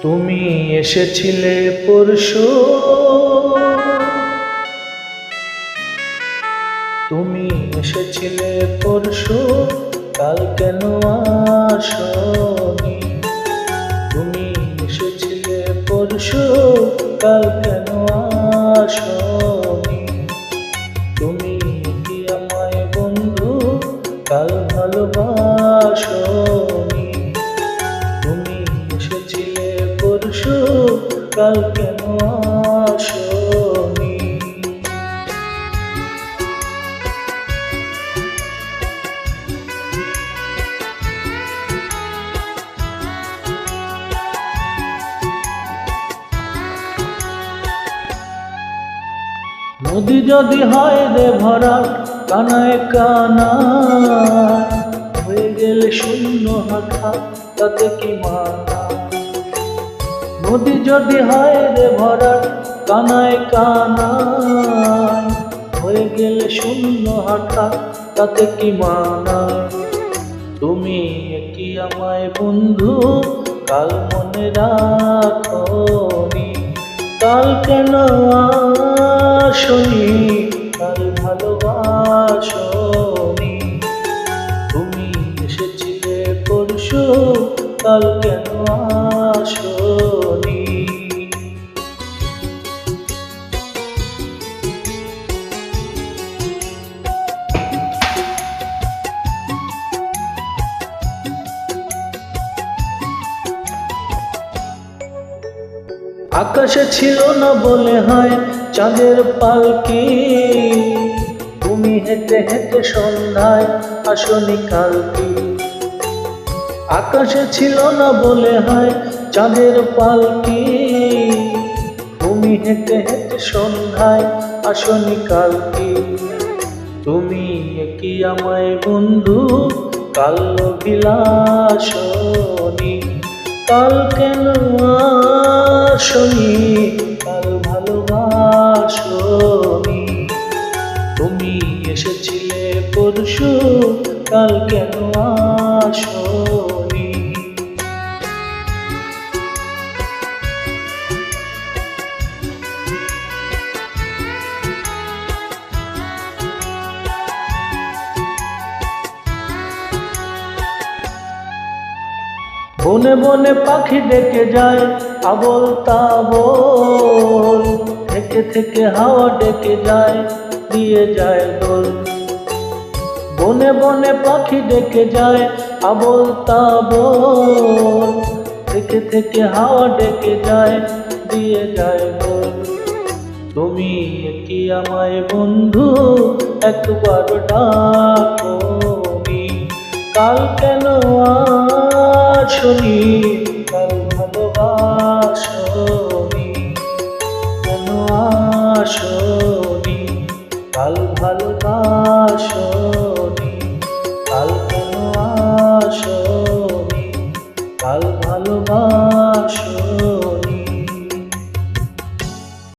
তুমি এসেছিলে পরশু, তুমি এসেছিলে পরশু, কাল কেন আসনি? তুমি এসেছিলে পরশু, কাল কেন আসনি? তুমি কি আমায় বন্ধু কাল ভালোবাসনি? তুমি এসেছিলে পরশু, কাল কেন আসনি? নদী যদি হয় রে ভরা কানায় কানায়, হয়ে গেলে শূন্য হাঁটা তাতে কি মানা? নদী যদি হয় রে ভরা কানায় কানায়, হয়ে গেলে শূন্য হাঁটা তাতে কি মানা? তুমি কি আমায় বন্ধু কাল মনে রাখনি? কাল কেন আসনি? কাল ভালোবাসনি? তুমি এসেছিলে পরশু, কাল কেন আসনি? আকাশে ছিল না বলে হয় চাঁদের পালকি, তুমি হেঁটে হেঁটে সন্ধ্যায় আসনি কালকে। আকাশে ছিল না বলে হয় চাঁদের পালকি, তুমি হেঁটে হেঁটে সন্ধ্যায় আসনি কালকে। তুমি কি আমায় বন্ধু কাল বিলাসনি? কাল কেন আসনি? কাল ভালোবাসনি? তুমি এসেছিলে পরশু, কাল কেন আসনি? বনে বনে পাখি ডেকে যায় আবোল তাবোল, থেকে থেকে হাওয়া ডেকে যায় দিয়ে যায় দোল। বনে বনে পাখি ডেকে যায় আবোল তাবোল, থেকে থেকে হাওয়া ডেকে যায় দিয়ে যায় দোল। তুমি কি আমায় বন্ধু একবার ডাকনি? কাল কেন আসনি? কাল ভালোবাসনি? কেন আসনি? কাল ভালোবাসনি?